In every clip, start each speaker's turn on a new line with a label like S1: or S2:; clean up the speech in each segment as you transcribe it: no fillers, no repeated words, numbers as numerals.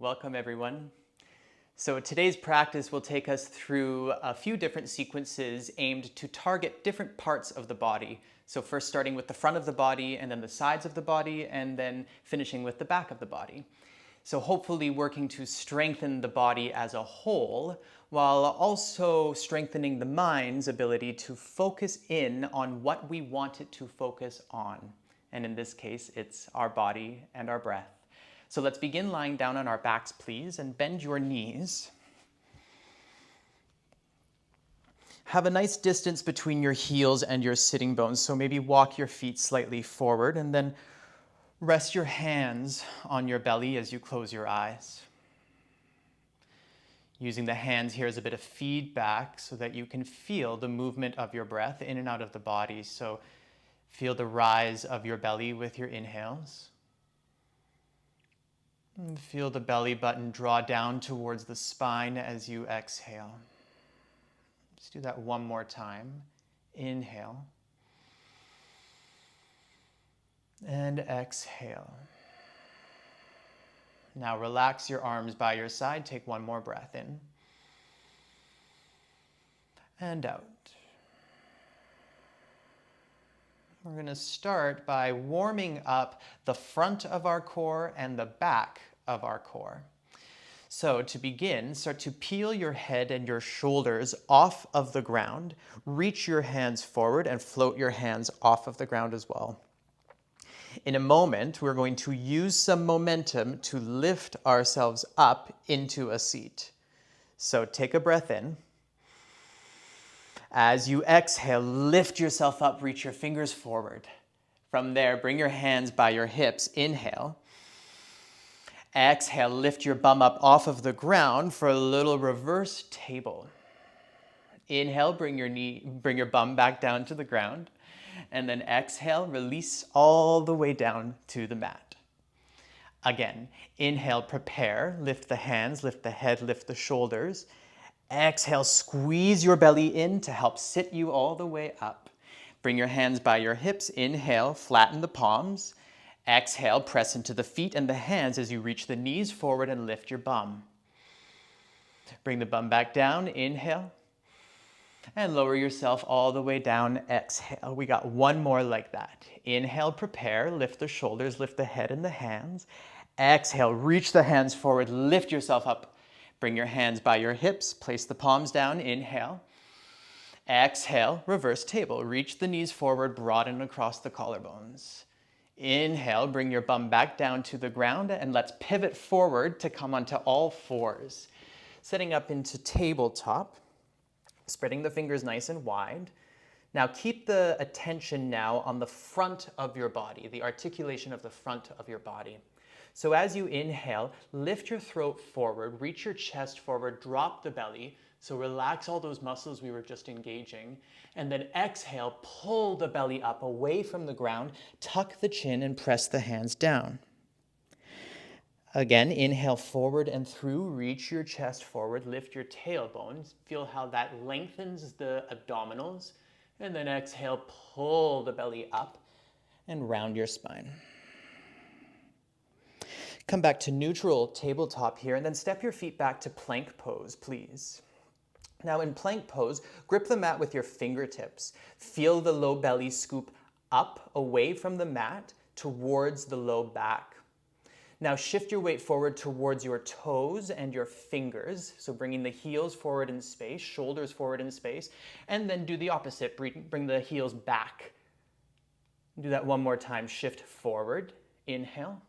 S1: Welcome everyone. So today's practice will take us through a few different sequences aimed to target different parts of the body. So first starting with the front of the body and then the sides of the body and then finishing with the back of the body. So hopefully working to strengthen the body as a whole while also strengthening the mind's ability to focus in on what we want it to focus on. And in this case, it's our body and our breath. So let's begin lying down on our backs, please, and bend your knees. Have a nice distance between your heels and your sitting bones, so maybe walk your feet slightly forward and then rest your hands on your belly as you close your eyes. Using the hands here as a bit of feedback so that you can feel the movement of your breath in and out of the body. So feel the rise of your belly with your inhales. And feel the belly button draw down towards the spine as you exhale. Let's do that one more time. Inhale. And exhale. Now relax your arms by your side. Take one more breath in. And out. We're going to start by warming up the front of our core and the back of our core. So to begin, start to peel your head and your shoulders off of the ground. Reach your hands forward and float your hands off of the ground as well. In a moment, we're going to use some momentum to lift ourselves up into a seat. So take a breath in. As you exhale, lift yourself up, reach your fingers forward. From there, bring your hands by your hips. Inhale. Exhale, lift your bum up off of the ground for a little reverse table. Inhale, bring your bum back down to the ground. And then exhale, release all the way down to the mat. Again, inhale, prepare, lift the hands, lift the head, lift the shoulders. Exhale, squeeze your belly in to help sit you all the way up. Bring your hands by your hips. Inhale, flatten the palms. Exhale, press into the feet and the hands as you reach the knees forward and lift your bum. Bring the bum back down. Inhale. And lower yourself all the way down. Exhale. We got one more like that. Inhale, prepare. Lift the shoulders, lift the head and the hands. Exhale, reach the hands forward. Lift yourself up. Bring your hands by your hips, place the palms down, inhale. Exhale, reverse table. Reach the knees forward, broaden across the collarbones. Inhale, bring your bum back down to the ground, and let's pivot forward to come onto all fours. Setting up into tabletop, spreading the fingers nice and wide. Now keep the attention now on the front of your body, the articulation of the front of your body. So as you inhale, lift your throat forward, reach your chest forward, drop the belly. So relax all those muscles we were just engaging. And then exhale, pull the belly up away from the ground, tuck the chin and press the hands down. Again, inhale forward and through, reach your chest forward, lift your tailbone. Feel how that lengthens the abdominals. And then exhale, pull the belly up and round your spine. Come back to neutral tabletop here and then step your feet back to plank pose, please. Now in plank pose, grip the mat with your fingertips. Feel the low belly scoop up away from the mat towards the low back. Now shift your weight forward towards your toes and your fingers. So bringing the heels forward in space, shoulders forward in space, and then do the opposite. Bring the heels back. Do that one more time. Shift forward, inhale.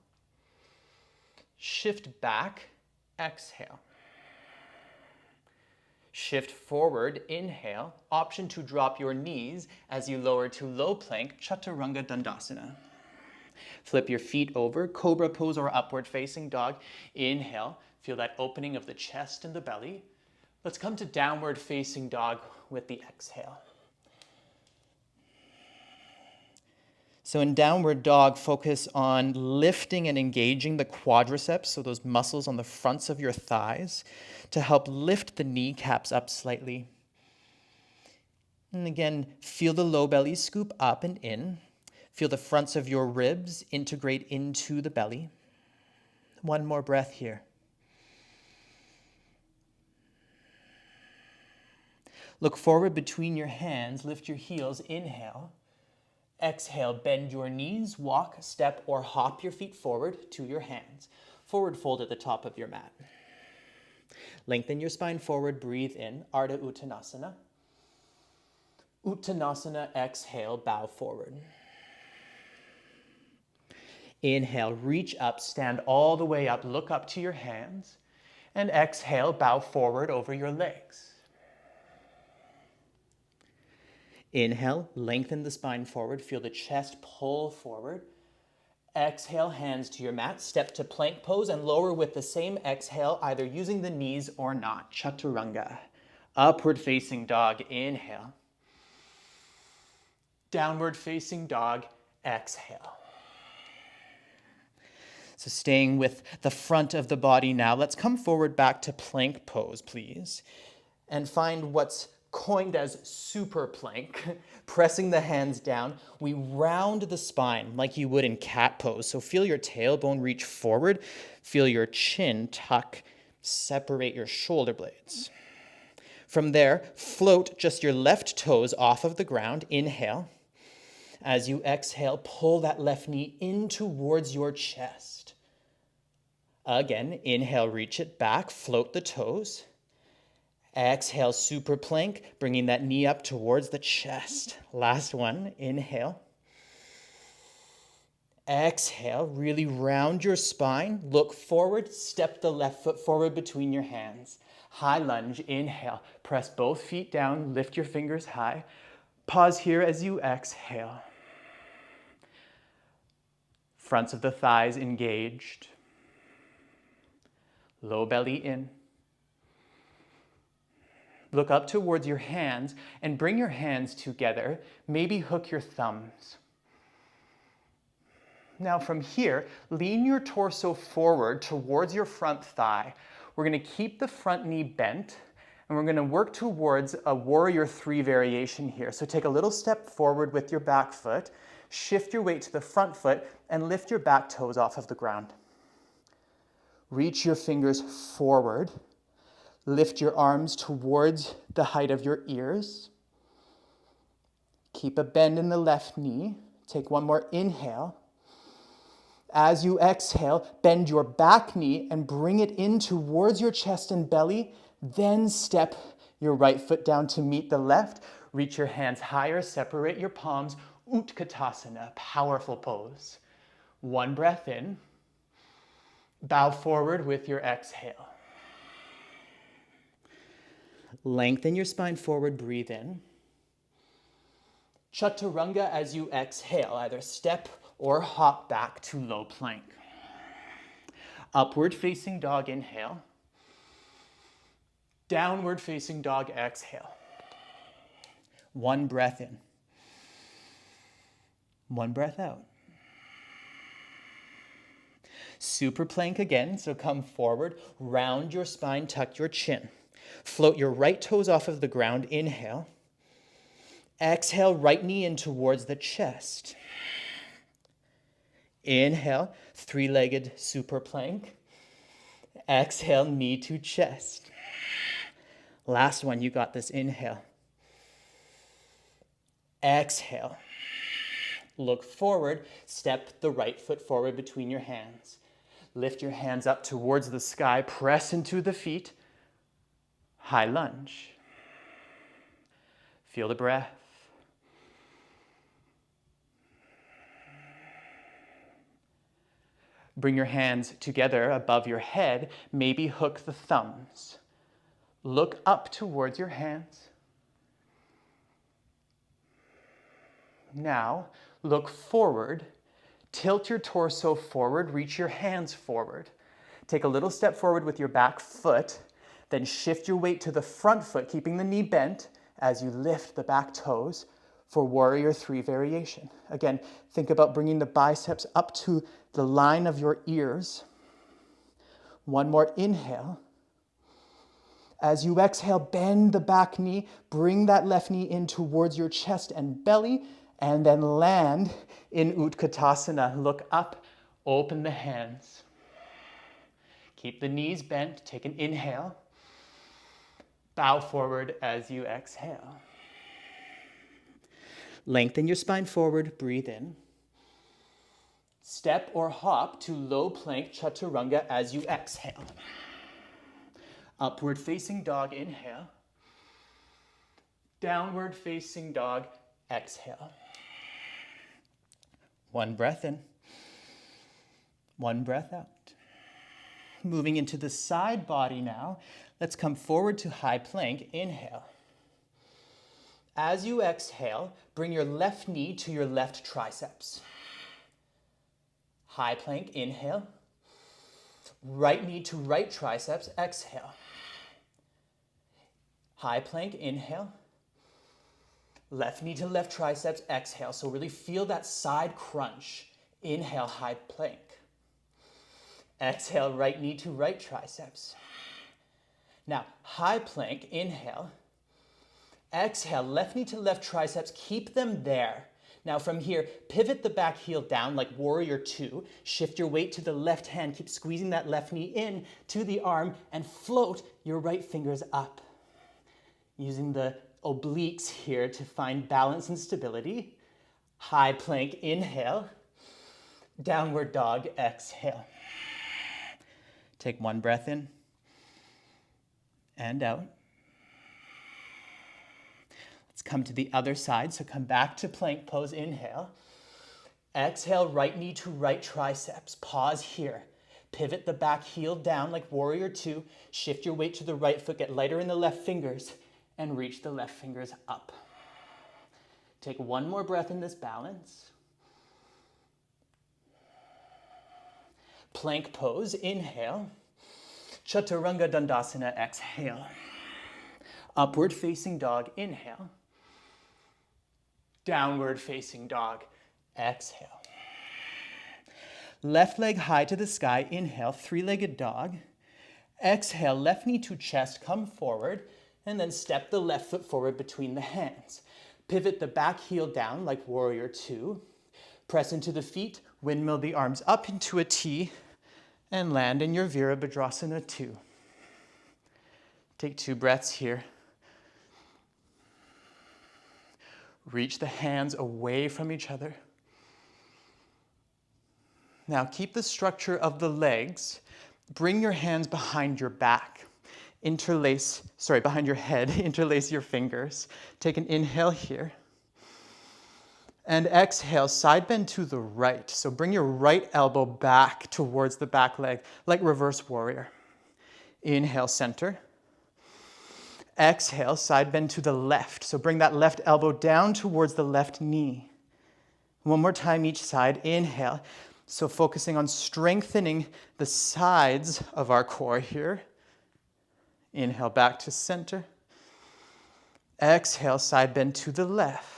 S1: Shift back, exhale. Shift forward, inhale. Option to drop your knees as you lower to low plank, Chaturanga Dandasana. Flip your feet over, cobra pose or upward facing dog. Inhale, feel that opening of the chest and the belly. Let's come to downward facing dog with the exhale. So in downward dog, focus on lifting and engaging the quadriceps, so those muscles on the fronts of your thighs, to help lift the kneecaps up slightly. And again, feel the low belly scoop up and in. Feel the fronts of your ribs integrate into the belly. One more breath here. Look forward between your hands, lift your heels, inhale. Exhale, bend your knees, walk, step, or hop your feet forward to your hands. Forward fold at the top of your mat. Lengthen your spine forward, breathe in, Ardha Uttanasana. Uttanasana, exhale, bow forward. Inhale, reach up, stand all the way up, look up to your hands. And exhale, bow forward over your legs. Inhale, lengthen the spine forward, feel the chest pull forward. Exhale, hands to your mat, step to plank pose and lower with the same exhale, either using the knees or not. Chaturanga. Upward facing dog, inhale. Downward facing dog, exhale. So staying with the front of the body now, let's come forward back to plank pose, please. And find what's coined as super plank. Pressing the hands down, we round the spine like you would in cat pose. So feel your tailbone reach forward, feel your chin tuck, separate your shoulder blades. From there, float just your left toes off of the ground, inhale. As you exhale, pull that left knee in towards your chest. Again, inhale, reach it back, float the toes. Exhale, super plank, bringing that knee up towards the chest. Last one, inhale. Exhale, really round your spine, look forward, step the left foot forward between your hands. High lunge, inhale, press both feet down, lift your fingers high. Pause here as you exhale. Fronts of the thighs engaged. Low belly in. Look up towards your hands and bring your hands together. Maybe hook your thumbs. Now from here, lean your torso forward towards your front thigh. We're going to keep the front knee bent and we're going to work towards a warrior 3 variation here. So take a little step forward with your back foot, shift your weight to the front foot and lift your back toes off of the ground. Reach your fingers forward. Lift your arms towards the height of your ears. Keep a bend in the left knee. Take one more inhale. As you exhale, bend your back knee and bring it in towards your chest and belly. Then step your right foot down to meet the left. Reach your hands higher, separate your palms. Utkatasana, powerful pose. One breath in. Bow forward with your exhale. Lengthen your spine forward, breathe in. Chaturanga as you exhale, either step or hop back to low plank. Upward facing dog, inhale. Downward facing dog, exhale. One breath in. One breath out. Super plank again, so come forward, round your spine, tuck your chin. Float your right toes off of the ground, inhale. Exhale, right knee in towards the chest. Inhale, 3-legged super plank. Exhale, knee to chest. Last one, you got this, inhale. Exhale. Look forward, step the right foot forward between your hands. Lift your hands up towards the sky, press into the feet. High lunge. Feel the breath. Bring your hands together above your head, maybe hook the thumbs. Look up towards your hands. Now, look forward, tilt your torso forward, reach your hands forward. Take a little step forward with your back foot, then shift your weight to the front foot, keeping the knee bent as you lift the back toes for warrior 3 variation. Again, think about bringing the biceps up to the line of your ears. One more inhale. As you exhale, bend the back knee, bring that left knee in towards your chest and belly, and then land in Utkatasana. Look up, open the hands. Keep the knees bent, take an inhale. Bow forward as you exhale. Lengthen your spine forward, breathe in. Step or hop to low plank chaturanga as you exhale. Upward facing dog, inhale. Downward facing dog, exhale. One breath in. One breath out. Moving into the side body now. Let's come forward to high plank. Inhale. As you exhale, bring your left knee to your left triceps. High plank, inhale. Right knee to right triceps, exhale. High plank, inhale. Left knee to left triceps, exhale. So really feel that side crunch. Inhale, high plank. Exhale, right knee to right triceps. Now, high plank, inhale. Exhale, left knee to left triceps, keep them there. Now from here, pivot the back heel down like warrior two. Shift your weight to the left hand, keep squeezing that left knee in to the arm and float your right fingers up. Using the obliques here to find balance and stability. High plank, inhale. Downward dog, exhale. Take one breath in and out. Let's come to the other side. So come back to plank pose, inhale. Exhale, right knee to right triceps. Pause here. Pivot the back heel down like warrior two. Shift your weight to the right foot, get lighter in the left fingers, and reach the left fingers up. Take one more breath in this balance. Plank pose, inhale. Chaturanga Dandasana, exhale. Upward facing dog, inhale. Downward facing dog, exhale. Left leg high to the sky, inhale, three-legged dog. Exhale, left knee to chest, come forward, and then step the left foot forward between the hands. Pivot the back heel down like warrior two. Press into the feet, windmill the arms up into a T, and land in your Virabhadrasana 2. Take 2 breaths here. Reach the hands away from each other. Now keep the structure of the legs. Bring your hands behind your back. Behind your head. Interlace your fingers. Take an inhale here. And exhale, side bend to the right. So bring your right elbow back towards the back leg, like reverse warrior. Inhale, center. Exhale, side bend to the left. So bring that left elbow down towards the left knee. One more time each side. Inhale. So focusing on strengthening the sides of our core here. Inhale, back to center. Exhale, side bend to the left.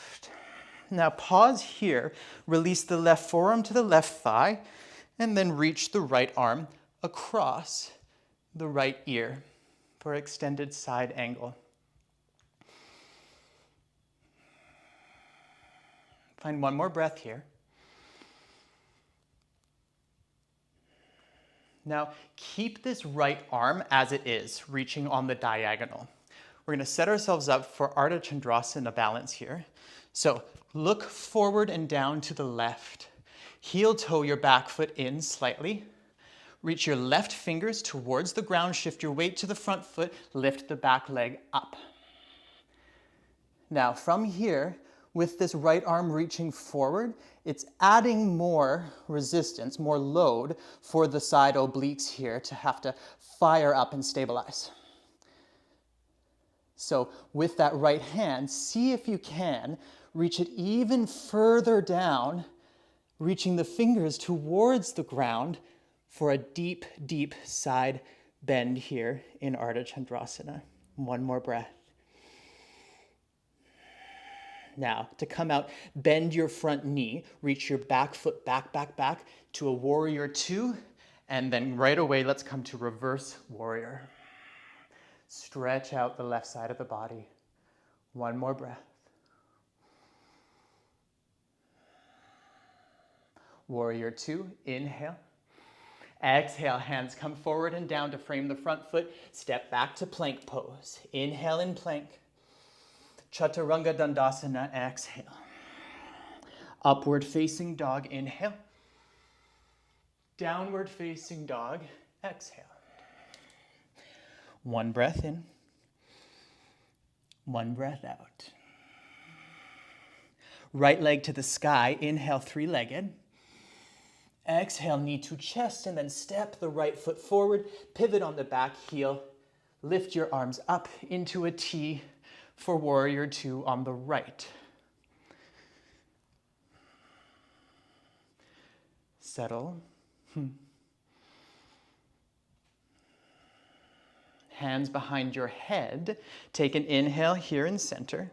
S1: Now pause here, release the left forearm to the left thigh, and then reach the right arm across the right ear for extended side angle. Find one more breath here. Now keep this right arm as it is, reaching on the diagonal. We're going to set ourselves up for Ardha Chandrasana balance here. So look forward and down to the left. Heel toe your back foot in slightly. Reach your left fingers towards the ground. Shift your weight to the front foot. Lift the back leg up. Now from here, with this right arm reaching forward, it's adding more resistance, more load for the side obliques here to have to fire up and stabilize. So with that right hand, see if you can reach it even further down, reaching the fingers towards the ground for a deep, deep side bend here in Ardha Chandrasana. One more breath. Now, to come out, bend your front knee, reach your back foot back to a warrior two, and then right away, let's come to reverse warrior. Stretch out the left side of the body. One more breath. Warrior two, inhale. Exhale, hands come forward and down to frame the front foot. Step back to plank pose. Inhale in plank. Chaturanga Dandasana, exhale. Upward facing dog, inhale. Downward facing dog, exhale. One breath in. One breath out. Right leg to the sky, inhale, three-legged. Exhale, knee to chest, and then step the right foot forward, pivot on the back heel, lift your arms up into a T for warrior two on the right. Settle. Hands behind your head. Take an inhale here in center.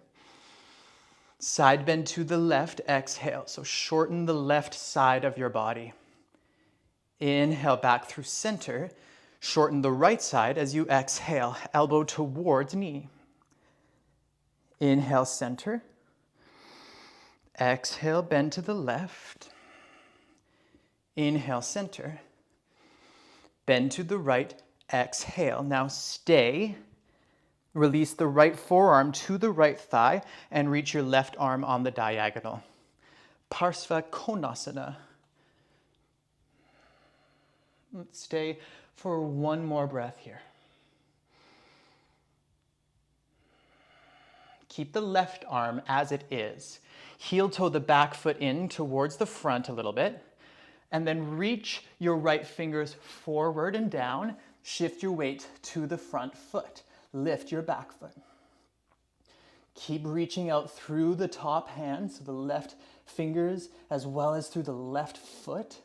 S1: Side bend to the left, exhale. So shorten the left side of your body. Inhale back through center. Shorten the right side as you exhale, elbow towards knee. Inhale, center. Exhale, bend to the left. Inhale, center. Bend to the right, exhale. Now stay. Release the right forearm to the right thigh and reach your left arm on the diagonal. Parsva Konasana. Let's stay for one more breath here. Keep the left arm as it is. Heel toe the back foot in towards the front a little bit. And then reach your right fingers forward and down. Shift your weight to the front foot. Lift your back foot. Keep reaching out through the top hand, so the left fingers as well as through the left foot.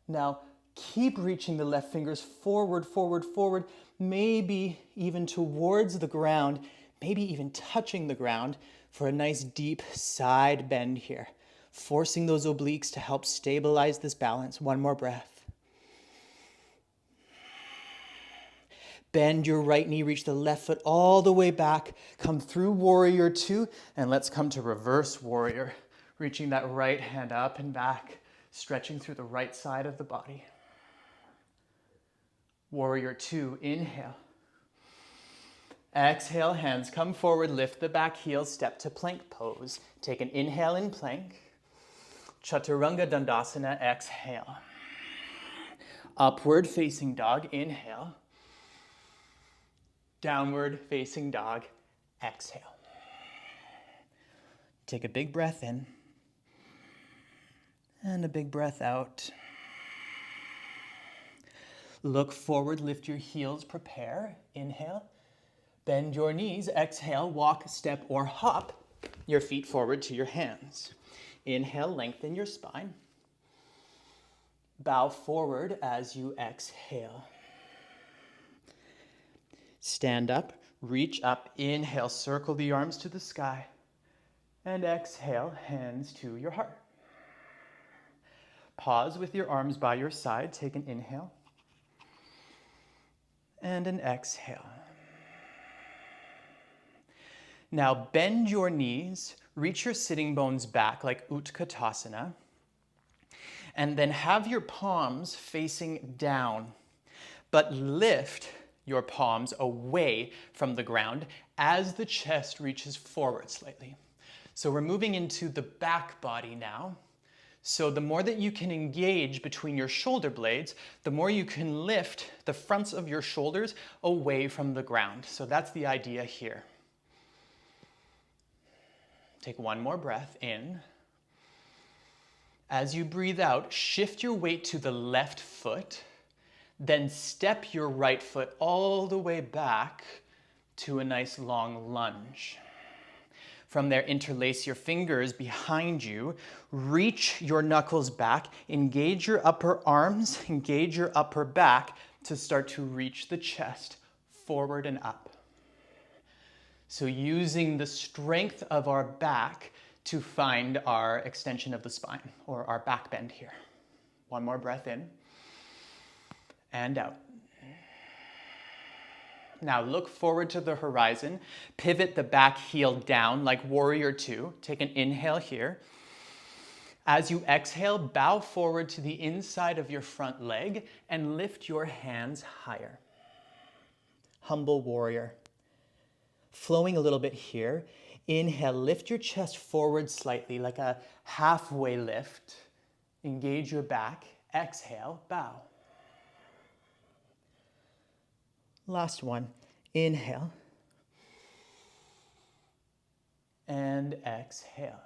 S1: Now, keep reaching the left fingers forward, forward, forward, maybe even towards the ground, maybe even touching the ground for a nice deep side bend here. Forcing those obliques to help stabilize this balance. One more breath. Bend your right knee, reach the left foot all the way back. Come through warrior two, and let's come to reverse warrior. Reaching that right hand up and back, stretching through the right side of the body. Warrior two, inhale. Exhale, hands come forward, lift the back heel, step to plank pose. Take an inhale in plank. Chaturanga Dandasana, exhale. Upward facing dog, inhale. Downward facing dog, exhale. Take a big breath in and a big breath out. Look forward, lift your heels, prepare. Inhale, bend your knees, exhale, walk, step, or hop your feet forward to your hands. Inhale, lengthen your spine. Bow forward as you exhale. Stand up, reach up, inhale, circle the arms to the sky, and exhale, hands to your heart. Pause with your arms by your side, take an inhale, and an exhale. Now bend your knees, reach your sitting bones back like Utkatasana, and then have your palms facing down, but lift your palms away from the ground as the chest reaches forward slightly. So we're moving into the back body now. So the more that you can engage between your shoulder blades, the more you can lift the fronts of your shoulders away from the ground. So that's the idea here. Take one more breath in. As you breathe out, shift your weight to the left foot. Then step your right foot all the way back to a nice long lunge. From there, interlace your fingers behind you, reach your knuckles back, engage your upper arms, engage your upper back to start to reach the chest forward and up. So using the strength of our back to find our extension of the spine, or our back bend here. One more breath in. And out. Now look forward to the horizon. Pivot the back heel down like warrior two. Take an inhale here. As you exhale, bow forward to the inside of your front leg and lift your hands higher. Humble warrior. Flowing a little bit here. Inhale, lift your chest forward slightly, like a halfway lift. Engage your back. Exhale, bow. Last one. Inhale. And exhale.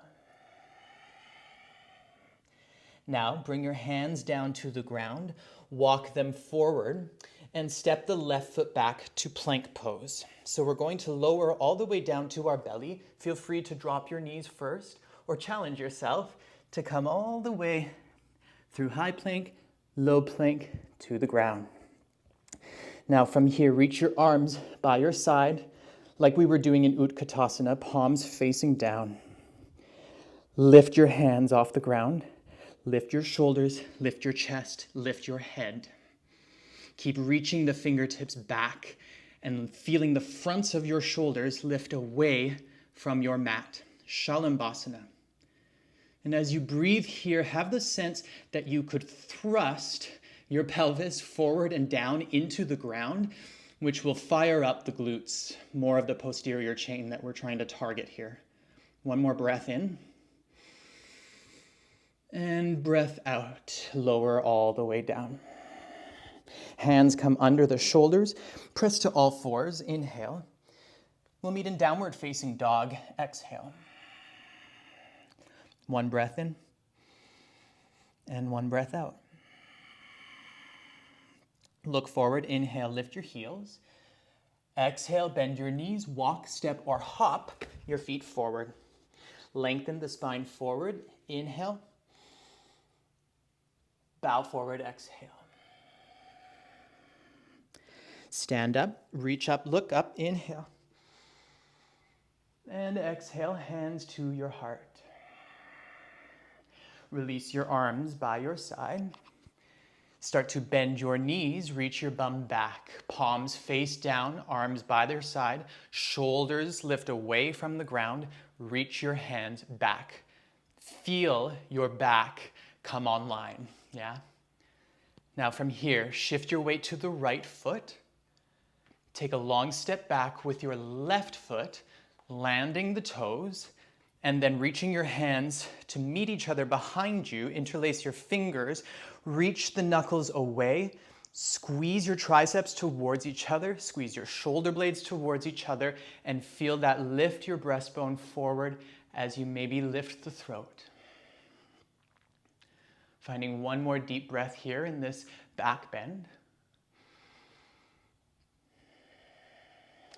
S1: Now, bring your hands down to the ground, walk them forward, and step the left foot back to plank pose. So we're going to lower all the way down to our belly. Feel free to drop your knees first, or challenge yourself to come all the way through high plank, low plank to the ground. Now from here, reach your arms by your side, like we were doing in Utkatasana, palms facing down. Lift your hands off the ground. Lift your shoulders, lift your chest, lift your head. Keep reaching the fingertips back and feeling the fronts of your shoulders lift away from your mat. Shalambhasana. And as you breathe here, have the sense that you could thrust your pelvis forward and down into the ground, which will fire up the glutes, more of the posterior chain that we're trying to target here. One more breath in. And breath out, lower all the way down. Hands come under the shoulders, press to all fours, inhale. We'll meet in downward facing dog, exhale. One breath in, and one breath out. Look forward, inhale, lift your heels. Exhale, bend your knees, walk, step, or hop your feet forward. Lengthen the spine forward, inhale. Bow forward, exhale. Stand up, reach up, look up, inhale. And exhale, hands to your heart. Release your arms by your side. Start to bend your knees, reach your bum back. Palms face down, arms by their side. Shoulders lift away from the ground. Reach your hands back. Feel your back come online. Yeah? Now from here, shift your weight to the right foot. Take a long step back with your left foot, landing the toes, and then reaching your hands to meet each other behind you. Interlace your fingers, reach the knuckles away, squeeze your triceps towards each other, squeeze your shoulder blades towards each other, and feel that lift your breastbone forward as you maybe lift the throat. Finding one more deep breath here in this back bend.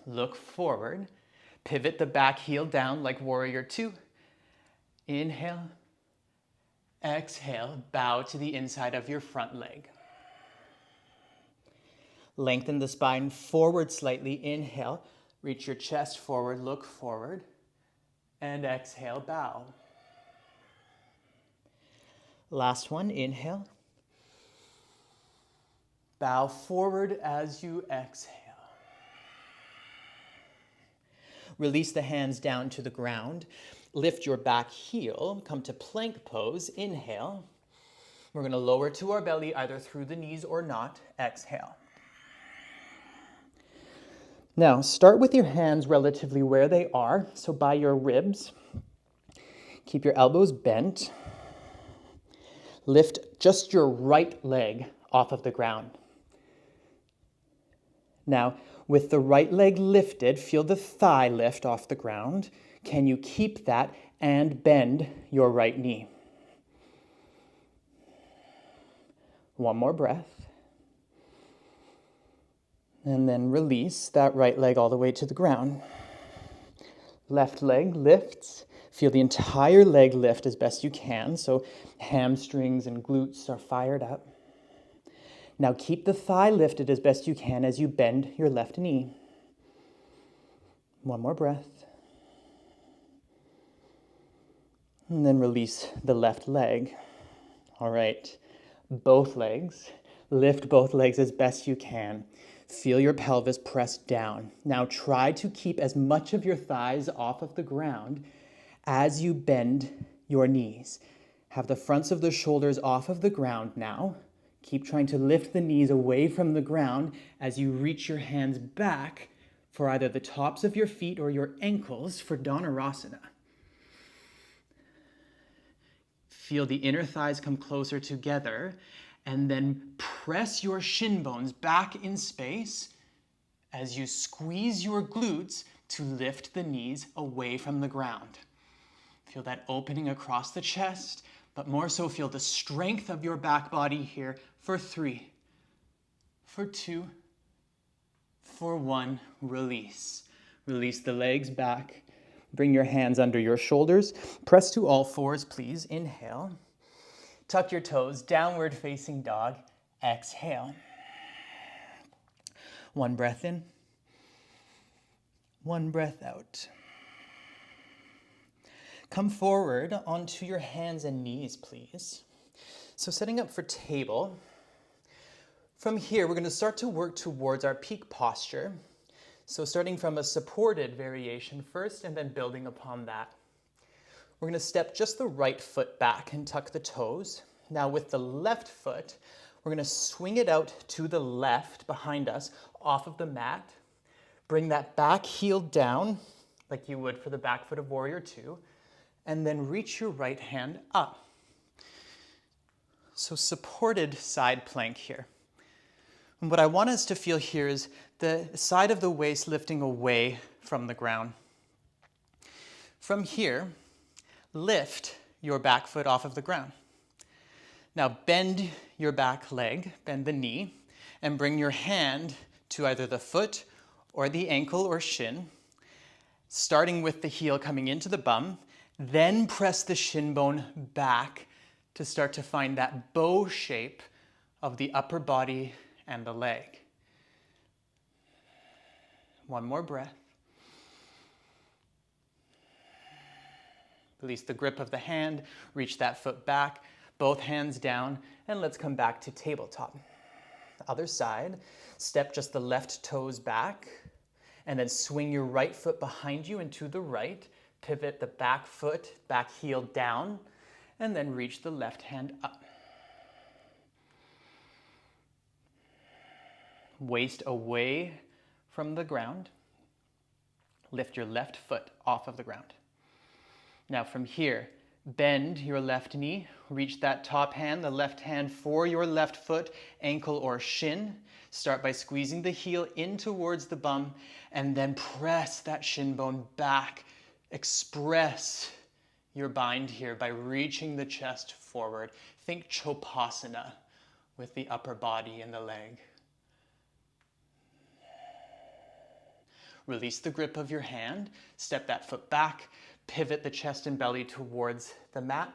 S1: Look forward. Pivot the back heel down like warrior two. Inhale. Exhale. Bow to the inside of your front leg. Lengthen the spine forward slightly. Inhale. Reach your chest forward. Look forward. And exhale. Bow. Last one, inhale. Bow forward as you exhale. Release the hands down to the ground. Lift your back heel. Come to plank pose. Inhale. We're going to lower to our belly either through the knees or not. Exhale. Now, start with your hands relatively where they are, so by your ribs. Keep your elbows bent. Lift just your right leg off of the ground. Now, with the right leg lifted, feel the thigh lift off the ground. Can you keep that and bend your right knee? One more breath. And then release that right leg all the way to the ground. Left leg lifts. Feel the entire leg lift as best you can, so hamstrings and glutes are fired up. Now keep the thigh lifted as best you can as you bend your left knee. One more breath. And then release the left leg. All right, both legs. Lift both legs as best you can. Feel your pelvis press down. Now try to keep as much of your thighs off of the ground as you bend your knees. Have the fronts of the shoulders off of the ground now. Keep trying to lift the knees away from the ground as you reach your hands back for either the tops of your feet or your ankles for Dhanurasana. Feel the inner thighs come closer together, and then press your shin bones back in space as you squeeze your glutes to lift the knees away from the ground. Feel that opening across the chest, but more so feel the strength of your back body here for 3, for 2, for 1, release. Release the legs back. Bring your hands under your shoulders. Press to all fours, please. Inhale. Tuck your toes, downward facing dog. Exhale. 1 breath in. 1 breath out. Come forward onto your hands and knees, please. So setting up for table. From here, we're going to start to work towards our peak posture. So starting from a supported variation first and then building upon that. We're going to step just the right foot back and tuck the toes. Now with the left foot, we're going to swing it out to the left behind us off of the mat. Bring that back heel down like you would for the back foot of Warrior 2. And then reach your right hand up. So supported side plank here. And what I want us to feel here is the side of the waist lifting away from the ground. From here, lift your back foot off of the ground. Now bend your back leg, bend the knee, and bring your hand to either the foot or the ankle or shin, starting with the heel coming into the bum, then press the shin bone back to start to find that bow shape of the upper body and the leg. 1 more breath. Release the grip of the hand, reach that foot back, both hands down, and let's come back to tabletop. Other side, step just the left toes back, and then swing your right foot behind you and to the right, pivot the back foot, back heel down, and then reach the left hand up. Waist away from the ground. Lift your left foot off of the ground. Now from here, bend your left knee, reach that top hand, the left hand for your left foot, ankle or shin. Start by squeezing the heel in towards the bum and then press that shin bone back. Express your bind here by reaching the chest forward. Think Chopasana with the upper body and the leg. Release the grip of your hand, step that foot back, pivot the chest and belly towards the mat,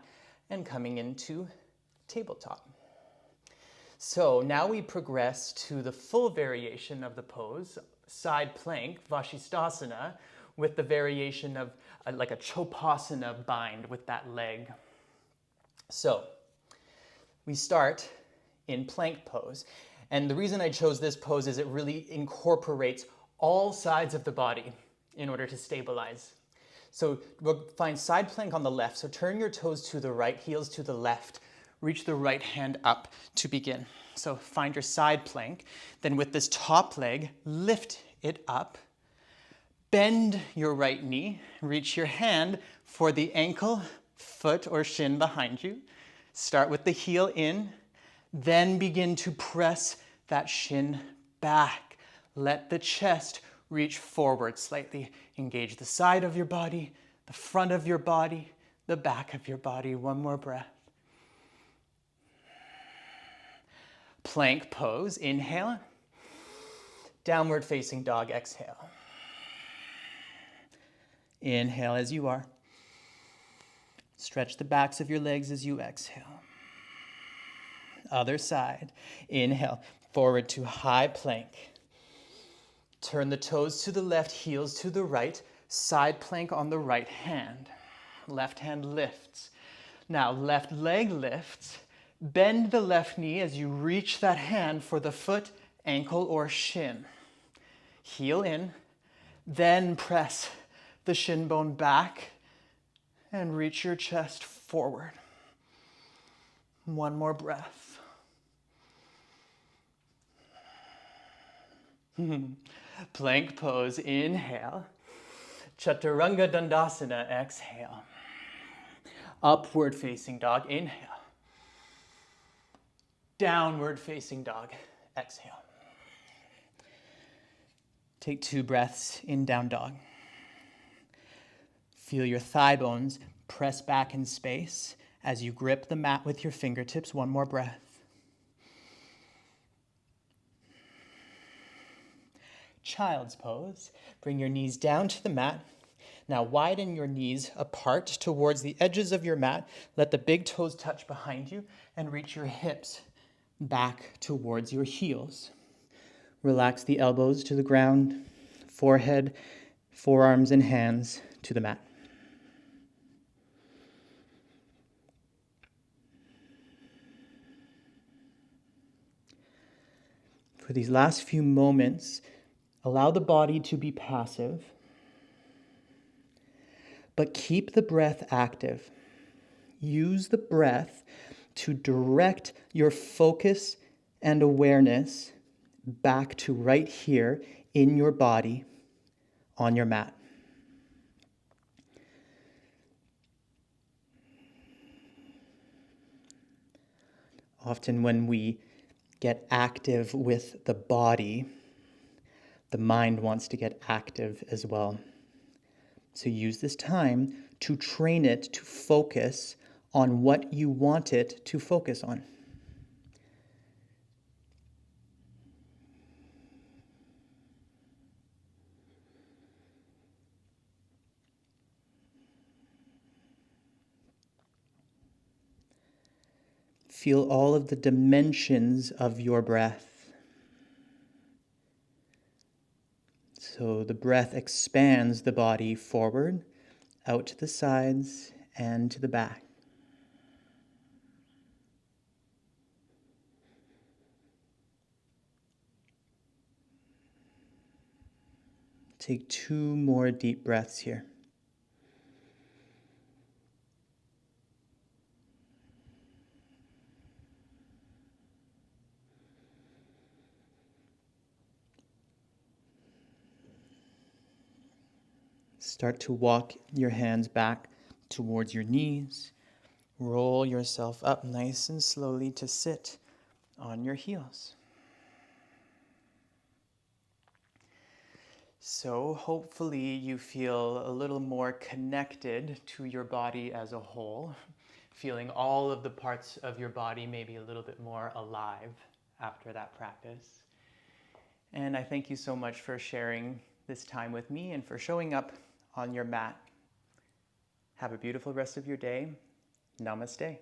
S1: and coming into tabletop. So now we progress to the full variation of the pose, side plank, Vasisthasana, with the variation of like a Chopasana bind with that leg. So we start in plank pose. And the reason I chose this pose is it really incorporates all sides of the body in order to stabilize. So we'll find side plank on the left. So turn your toes to the right, heels to the left. Reach the right hand up to begin. So find your side plank. Then with this top leg, lift it up. Bend your right knee. Reach your hand for the ankle, foot, or shin behind you. Start with the heel in. Then begin to press that shin back. Let the chest reach forward slightly. Engage the side of your body, the front of your body, the back of your body. 1 more breath. Plank pose. Inhale. Downward facing dog. Exhale. Inhale as you are. Stretch the backs of your legs as you exhale. Other side. Inhale. Forward to high plank. Turn the toes to the left, heels to the right. Side plank on the right hand. Left hand lifts. Now left leg lifts. Bend the left knee as you reach that hand for the foot, ankle, or shin. Heel in. Then press the shin bone back and reach your chest forward. One more breath. Plank pose, inhale. Chaturanga Dandasana, exhale. Upward facing dog, inhale. Downward facing dog, exhale. Take 2 breaths in down dog. Feel your thigh bones press back in space as you grip the mat with your fingertips. One more breath. Child's pose. Bring your knees down to the mat. Now widen your knees apart towards the edges of your mat. Let the big toes touch behind you and reach your hips back towards your heels. Relax the elbows to the ground, forehead, forearms, and hands to the mat. For these last few moments, allow the body to be passive, but keep the breath active. Use the breath to direct your focus and awareness back to right here in your body on your mat. Often when we get active with the body, the mind wants to get active as well. So use this time to train it to focus on what you want it to focus on. Feel all of the dimensions of your breath. So the breath expands the body forward, out to the sides, and to the back. Take 2 more deep breaths here. Start to walk your hands back towards your knees. Roll yourself up nice and slowly to sit on your heels. So hopefully you feel a little more connected to your body as a whole, feeling all of the parts of your body maybe a little bit more alive after that practice. And I thank you so much for sharing this time with me and for showing up on your mat. Have a beautiful rest of your day. Namaste.